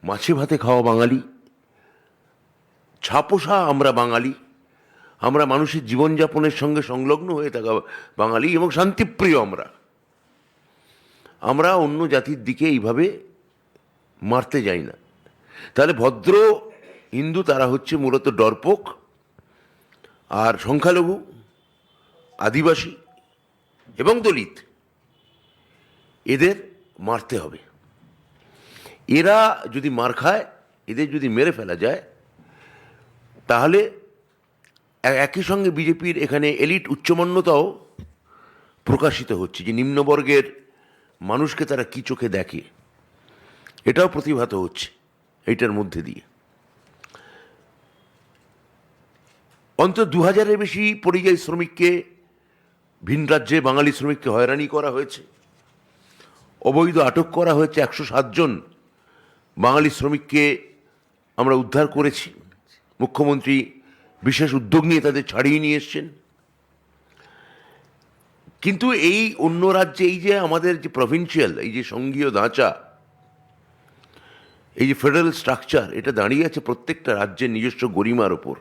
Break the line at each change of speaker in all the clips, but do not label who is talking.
মাছে ভাতে খাওয়া বাঙালি, ছাপোষা আমরা বাঙালি, আমরা মানুষের জীবনযাপনের সঙ্গে সংলগ্ন হয়ে থাকা বাঙালি এবং শান্তিপ্রিয়। আমরা অন্য জাতির দিকে এইভাবে মারতে যাই না। তাহলে ভদ্র হিন্দু তারা হচ্ছে মূলত ডরপোক, আর সংখ্যালঘু, আদিবাসী এবং দলিত এদের মারতে হবে। এরা যদি মার খায়, এদের যদি মেরে ফেলা যায়, তাহলে একই সঙ্গে বিজেপির এখানে এলিট উচ্চমান্যতাও প্রকাশিত হচ্ছে, যে নিম্নবর্গের মানুষকে তারা কী চোখে দেখে, এটাও প্রতিভাত হচ্ছে এইটার মধ্যে দিয়ে। অন্তত 2000-এর বেশি পরিযায়ী শ্রমিককে, ভিন রাজ্যে বাঙালি শ্রমিককে হয়রানি করা হয়েছে, অবৈধ আটক করা হয়েছে। 107 জন বাঙালি শ্রমিককে আমরা উদ্ধার করেছি। মুখ্যমন্ত্রী বিশেষ উদ্যোগ নিয়ে তাদের ছাড়িয়ে নিয়ে এসছেন। কিন্তু এই অন্য রাজ্যে এই যে আমাদের যে প্রভিন্সিয়াল, এই যে সঙ্ঘীয় ধাঁচা, এই যে ফেডারেল স্ট্রাকচার, এটা দাঁড়িয়ে আছে প্রত্যেকটা রাজ্যের নিজস্ব গরিমার ওপর।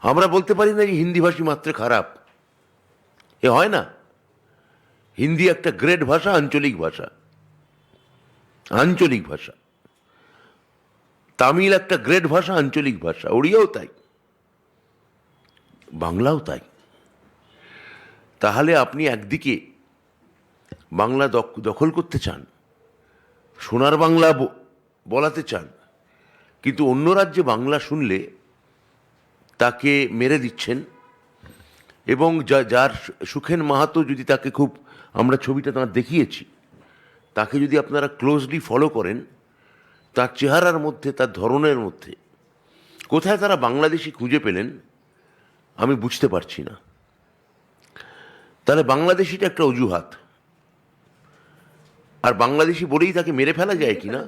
আমরা বলতে পারি না যে হিন্দিভাষী মাত্র খারাপ, এ হয় না। হিন্দি একটা গ্রেট ভাষা, আঞ্চলিক ভাষা, আঞ্চলিক ভাষা। তামিল একটা গ্রেট ভাষা, আঞ্চলিক ভাষা। ওড়িয়াও তাই, বাংলাও তাই। তাহলে আপনি একদিকে বাংলা দখল করতে চান, সোনার বাংলা বলাতে চান, কিন্তু অন্য রাজ্যে বাংলা শুনলে তাকে মেরে দিচ্ছেন। এবং যার সুখেন মাহাতো, যদি তাকে খুব, আমরা ছবিটা তাঁর দেখিয়েছি, তাকে যদি আপনারা ক্লোজলি ফলো করেন, তার চেহারার মধ্যে, তার ধরনের মধ্যে কোথায় তারা বাংলাদেশি খুঁজে পেলেন আমি বুঝতে পারছি না। তাহলে বাংলাদেশিটা একটা অজুহাত, আর বাংলাদেশি বলেই তাকে মেরে ফেলা যায় কিনা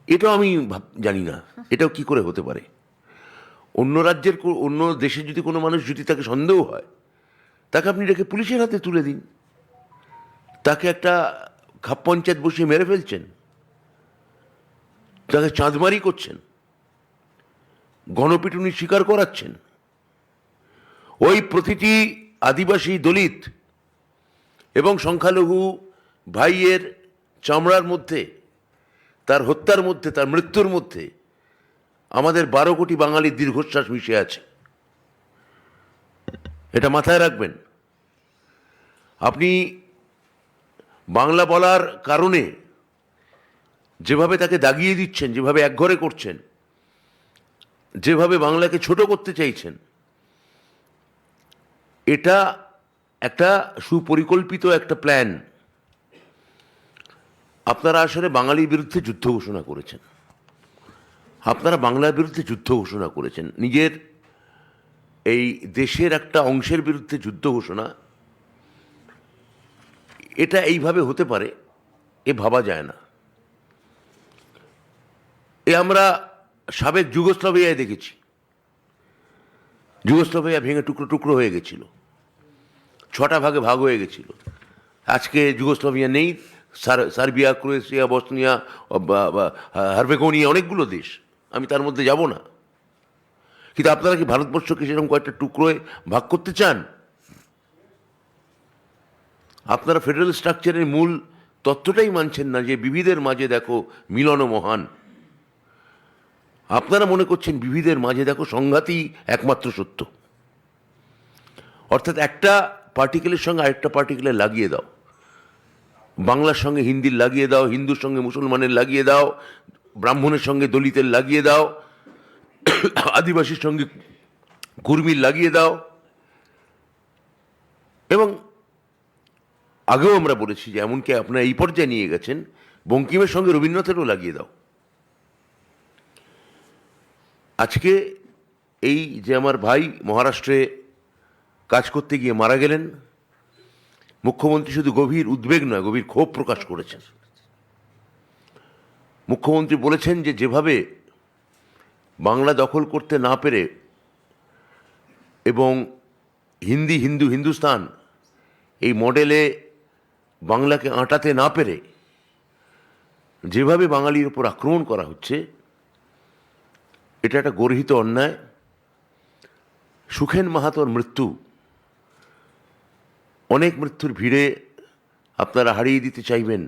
এটাও আমি জানি না। এটাও কি করে হতে পারে? অন্য রাজ্যের, অন্য দেশে যদি কোনো মানুষ যদি তাকে সন্দেহ হয়, তাকে আপনি রেখে পুলিশের হাতে তুলে দিন। তাকে একটা খাপ পঞ্চায়েত বসিয়ে মেরে ফেলছেন, তাকে চাঁদমারি করছেন, গণপিটুনি স্বীকার করাচ্ছেন। ওই প্রতিটি আদিবাসী, দলিত এবং সংখ্যালঘু ভাইয়ের চামড়ার মধ্যে, তার হত্যার মধ্যে, তার মৃত্যুর মধ্যে আমাদের 12 কোটি বাঙালির দীর্ঘশ্বাস মিশে আছে। এটা মাথায় রাখবেন। আপনি বাংলা বলার কারণে যেভাবে তাকে দাগিয়ে দিচ্ছেন, যেভাবে একঘরে করছেন, যেভাবে বাংলাকে ছোট করতে চাইছেন, এটা একটা সুপরিকল্পিত একটা প্ল্যান। আপনারা আসলে বাঙালির বিরুদ্ধে যুদ্ধ ঘোষণা করেছেন, আপনারা বাংলার বিরুদ্ধে যুদ্ধ ঘোষণা করেছেন, নিজের এই দেশের একটা অংশের বিরুদ্ধে যুদ্ধ ঘোষণা। এটা এইভাবে হতে পারে এ ভাবা যায় না। আমরা সাবেক যুগোস্লাভিয়ায় দেখেছি, যুগোস্লাভিয়া ভেঙে টুকরো টুকরো হয়ে গেছিল, 6টা ভাগে ভাগ হয়ে গেছিল। আজকে যুগোস্লাভিয়া নেই, সার্বিয়া, ক্রোয়েশিয়া, বসনিয়া, হার্ভেগোনিয়া, অনেকগুলো দেশ, আমি তার মধ্যে যাব না। কিন্তু আপনারা কি ভারতবর্ষকে সেরকম কয়েকটা টুকরোয় ভাগ করতে চান? আপনারা ফেডারেল স্ট্রাকচারের মূল তত্ত্বটাই মানছেন না, যে বিবিধের মাঝে দেখো মিলন মহান। আপনারা মনে করছেন বিবিধের মাঝে দেখো সংঘাতই একমাত্র সত্য। অর্থাৎ একটা পার্টিকেলের সঙ্গে আরেকটা পার্টিকেলের লাগিয়ে দাও, বাংলার সঙ্গে হিন্দির লাগিয়ে দাও, হিন্দুর সঙ্গে মুসলমানের লাগিয়ে দাও, ব্রাহ্মণের সঙ্গে দলিতের লাগিয়ে দাও, আদিবাসীর সঙ্গে কুর্মীর লাগিয়ে দাও। এবং আগেও আমরা বলেছি যে এমনকি আপনারা এই পর্যায়ে নিয়ে গেছেন, বঙ্কিমের সঙ্গে রবীন্দ্রনাথেরও লাগিয়ে দাও। আজকে এই যে আমার ভাই মহারাষ্ট্রে কাজ করতে গিয়ে মারা গেলেন, মুখ্যমন্ত্রী শুধু গভীর উদ্বেগ নয়, গভীর ক্ষোভ প্রকাশ করেছেন। মুখ্যমন্ত্রী বলেছেন যে যেভাবে বাংলা দখল করতে না পেরে এবং হিন্দি, হিন্দু, হিন্দুস্তান এই মডেলে বাংলাকে আঁটাতে না পেরে যেভাবে বাঙালির উপর আক্রমণ করা হচ্ছে, এটা একটা গর্হিত অন্যায়। সুখেন মাহাতোর মৃত্যু, অনেক মৃত্যুর ভিড়ে আপনারা হারিয়ে দিতে চাইবেন,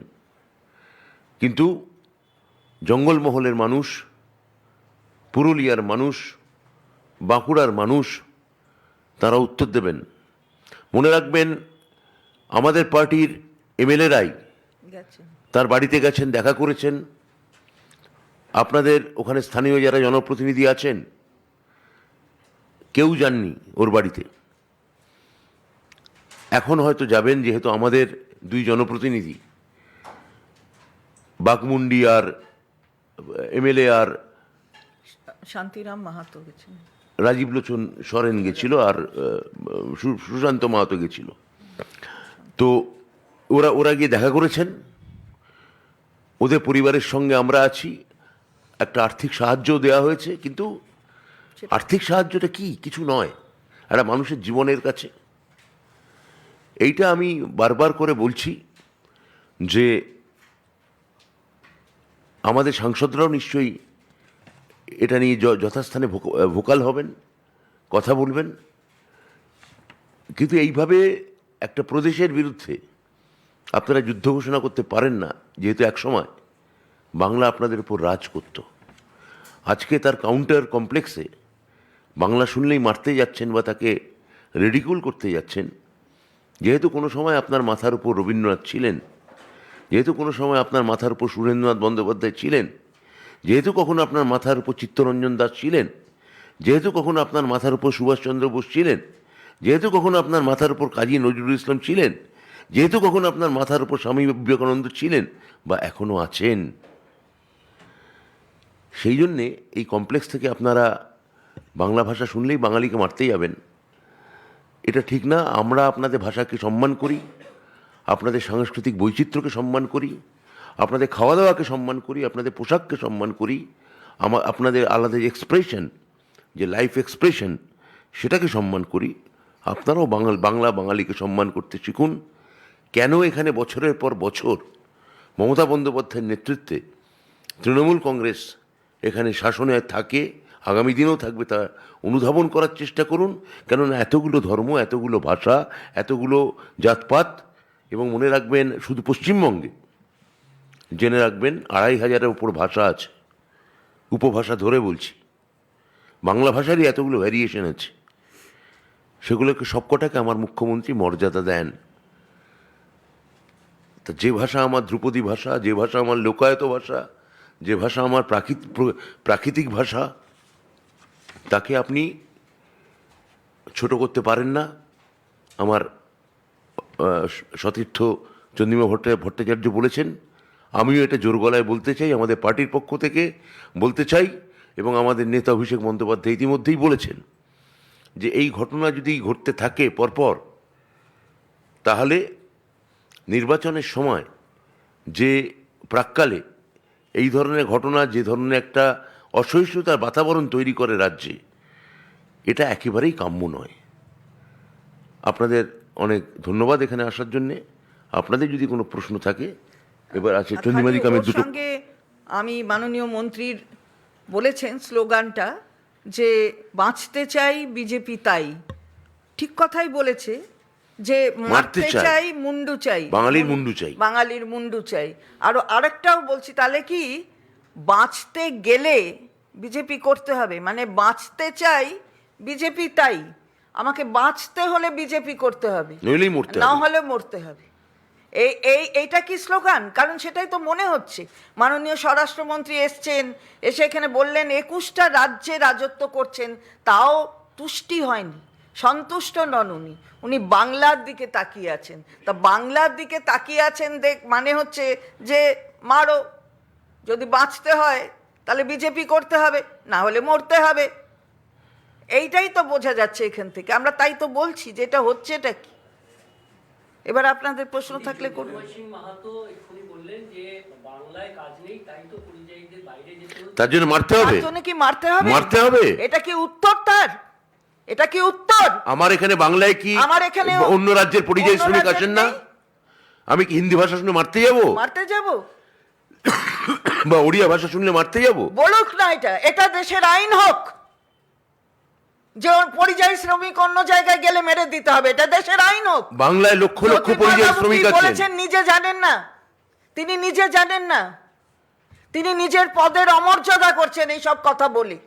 কিন্তু জঙ্গলমহলের মানুষ, পুরুলিয়ার মানুষ, বাঁকুড়ার মানুষ তারা উত্তর দেবেন। মনে রাখবেন, আমাদের পার্টির এমএলএরাই তার বাড়িতে গেছেন, দেখা করেছেন। আপনাদের ওখানে স্থানীয় যারা জনপ্রতিনিধি আছেন, কেউ যাননি ওর বাড়িতে। এখন হয়তো যাবেন, যেহেতু আমাদের দুই জনপ্রতিনিধি বাঘমুন্ডি আর এমএলএ আর
শান্তিরাম মাহাতো গেছেন,
রাজীব লোচন সরেন গেছিল, আর সুশান্ত মাহাতো গেছিল। তো ওরা গিয়ে দেখা করেছেন। ওদের পরিবারের সঙ্গে আমরা আছি। একটা আর্থিক সাহায্য দেওয়া হয়েছে, কিন্তু আর্থিক সাহায্যটা কি? কিছু নয় একটা মানুষের জীবনের কাছে। এইটা আমি বারবার করে বলছি যে আমাদের সাংসদরাও নিশ্চয়ই এটা নিয়ে যথাস্থানে ভোকাল হবেন, কথা বলবেন। কিন্তু এইভাবে একটা প্রদেশের বিরুদ্ধে আপনারা যুদ্ধ ঘোষণা করতে পারেন না, যেহেতু একসময় বাংলা আপনাদের উপর রাজ করত। আজকে তার কাউন্টার কমপ্লেক্সে বাংলা শুনলেই মারতে যাচ্ছেন বা তাকে রেডিকুল করতে যাচ্ছেন। যেহেতু কোনো সময় আপনার মাথার উপর রবীন্দ্রনাথ ছিলেন, যেহেতু কোনো সময় আপনার মাথার উপর সুরেন্দ্রনাথ বন্দ্যোপাধ্যায় ছিলেন, যেহেতু কখনো আপনার মাথার উপর চিত্তরঞ্জন দাস ছিলেন, যেহেতু কখনো আপনার মাথার উপর সুভাষচন্দ্র বোস ছিলেন, যেহেতু কখনো আপনার মাথার উপর কাজী নজরুল ইসলাম ছিলেন, যেহেতু কখনো আপনার মাথার উপর স্বামী বিবেকানন্দ ছিলেন বা এখনও আছেন, সেই জন্যে এই কমপ্লেক্স থেকে আপনারা বাংলা ভাষা শুনলেই বাঙালিকে মারতেই যাবেন, এটা ঠিক না। আমরা আপনাদের ভাষাকে সম্মান করি, আপনাদের সাংস্কৃতিক বৈচিত্র্যকে সম্মান করি, আপনাদের খাওয়া দাওয়াকে সম্মান করি, আপনাদের পোশাককে সম্মান করি, আপনাদের আলাদা এক্সপ্রেশন, যে লাইফ এক্সপ্রেশন, সেটাকে সম্মান করি। আপনারাও বাংলা বাঙালিকে সম্মান করতে শিখুন। কেন এখানে বছরের পর বছর মমতা বন্দ্যোপাধ্যায়ের নেতৃত্বে তৃণমূল কংগ্রেস এখানে শাসনে থাকে, আগামী দিনেও থাকবে, তা অনুধাবন করার চেষ্টা করুন। কেননা এতগুলো ধর্ম, এতগুলো ভাষা, এতগুলো জাতপাত, এবং মনে রাখবেন শুধু পশ্চিমবঙ্গে জেনে রাখবেন ২৫০০-এর উপর ভাষা আছে, উপভাষা ধরে বলছি। বাংলা ভাষারই এতগুলো ভ্যারিয়েশন আছে, সেগুলোকে সবকটাকে আমার মুখ্যমন্ত্রী মর্যাদা দেন। তা যে ভাষা আমার ধ্রুপদী ভাষা, যে ভাষা আমার লোকায়ত ভাষা, যে ভাষা আমার প্রাকৃতিক ভাষা, তাকে আপনি ছোট করতে পারেন না। আমার সতীর্থ চন্দ্রিমা ভট্টাচার্য বলেছেন, আমিও এটা জোর গলায় বলতে চাই, আমাদের পার্টির পক্ষ থেকে বলতে চাই, এবং আমাদের নেতা অভিষেক বন্দ্যোপাধ্যায় ইতিমধ্যেই বলেছেন যে এই ঘটনা যদি ঘটতে থাকে পরপর, তাহলে নির্বাচনের সময় যে প্রাক্কালে এই ধরনের ঘটনা, যে ধরনের একটা অসহিষ্ণুতার বাতাবরণ তৈরি করে রাজ্যে, এটা একেবারেই কাম্য নয়। আপনাদের অনেক ধন্যবাদ এখানে আসার জন্যে। আপনাদের যদি কোনো প্রশ্ন থাকে, এবার আছে চন্দ্রিমাদি কামের দুটো।
সঙ্গে আমি মাননীয় মন্ত্রীর বলেছেন স্লোগানটা, যে বাঁচতে চাই বিজেপি তাই, ঠিক কথাই বলেছে, যে মারতে চাই মুন্ডু চাই,
বাঙালির মুন্ডু চাই,
বাঙালির মুন্ডু চাই। আরেকটাও বলছি, তাহলে কি বাঁচতে গেলে বিজেপি করতে হবে, মানে বাঁচতে চাই বিজেপি তাই, আমাকে বাঁচতে হলে বিজেপি করতে হবে,
নইলেই মরতে হবে,
না হলে মরতে হবে। এইটা কি স্লোগান? কারণ সেটাই তো মনে হচ্ছে। মাননীয় স্বরাষ্ট্রমন্ত্রী এসছেন, এসে এখানে বললেন ২১টা রাজ্যে রাজত্ব করছেন, তাও তুষ্টি হয়নি, সন্তুষ্ট নন উনি, উনি বাংলার দিকে তাকিয়ে আছেন। তা বাংলার দিকে তাকিয়ে আছেন মানে হচ্ছে যে মারো, যদি বাঁচতে হয় তাহলে বিজেপি করতে হবে, না হলে মরতে হবে। এইটাই তো বোঝা যাচ্ছে এখান থেকে। আমরা তাই তো বলছি যে এটা হচ্ছে, এটা কি। এবার আপনাদের প্রশ্ন থাকলে করুন।
তার জন্য মারতে হবে,
তার জন্য কি মারতে হবে?
মারতে হবে,
এটা কি উত্তর তার? এটা কি উত্তর?
আমার এখানে বাংলায় কি
আমার এখানে
অন্য রাজ্যের পরিযায়ী শ্রমিক আছেন না? আমি কি হিন্দি ভাষা শুনে মারতে যাব?
মারতে যাব?
বা ওড়িয়া ভাষা শুনলে মারতে যাব?
বলুক না, এটা এটা দেশের আইন হোক যে ওর পরিযায়ী শ্রমিক অন্য জায়গায় গেলে মেরে দিতে হবে, এটা দেশের আইন হোক।
বাংলায় লক্ষ লক্ষ
জ্যোতির্ময়
পরিযায়ী
বাবু
শ্রমিক
কি
আছেন।
বলেছেন নিজে জানেন না? তিনি নিজে জানেন না, তিনি নিজের পদের অমর্যাদা করছেন এই সব কথা বলে।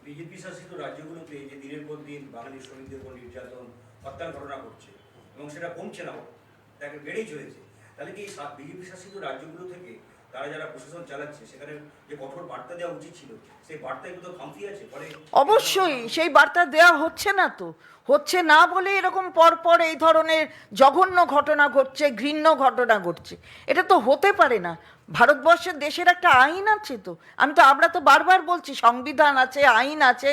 বিজেপি শাসিত রাজ্যগুলোতে যে দিনের পর দিন বাঙালি শ্রমিকদের উপর নির্যাতন, হত্যার ঘটনা ঘটছে এবং সেটা কমছে না, তাকে বেড়েই চলেছে, তাহলে কি বিজেপি শাসিত রাজ্যগুলো থেকে তারা যারা প্রশাসন চালাচ্ছে সেখানে যে কঠোর বার্তা দেওয়া উচিত ছিল, সেই বার্তায় কোথাও খামতি আছে? ফলে
অবশ্যই সেই বার্তা দেওয়া হচ্ছে না, তো হচ্ছে না বলে এরকম পরপর এই ধরনের জঘন্য ঘটনা ঘটছে, ঘৃণ্য ঘটনা ঘটছে। এটা তো হতে পারে না। ভারতবর্ষের দেশের একটা আইন আছে, তো আমরা তো বারবার বলছি সংবিধান আছে, আইন আছে।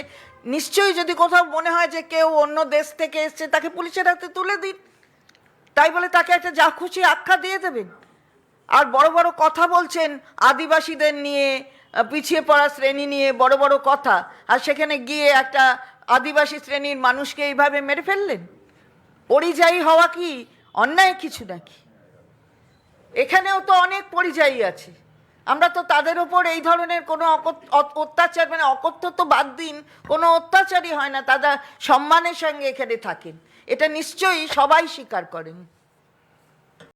নিশ্চয়ই যদি কোথাও মনে হয় যে কেউ অন্য দেশ থেকে এসছে, তাকে পুলিশের হাতে তুলে দিন, তাই বলে তাকে একটা যা খুশি আখ্যা দিয়ে দেবেন। আর বড় বড় কথা বলছেন আদিবাসীদের নিয়ে, পিছিয়ে পড়া শ্রেণী নিয়ে বড় বড় কথা, আর সেখানে গিয়ে একটা আদিবাসী শ্রেণীর মানুষকে এইভাবে মেরে ফেললেন। পরিযায়ী হওয়া কি অন্যায় কিছু নাকি? এখানেও তো অনেক পরিযায়ী আছে, আমরা তো তাদের ওপর এই ধরনের কোনো অত্যাচার, মানে অকথ্য তো বাদ দিন, কোনো অত্যাচারই হয় না, তারা সম্মানের সঙ্গে এখানে থাকেন, এটা নিশ্চয়ই সবাই স্বীকার করেন।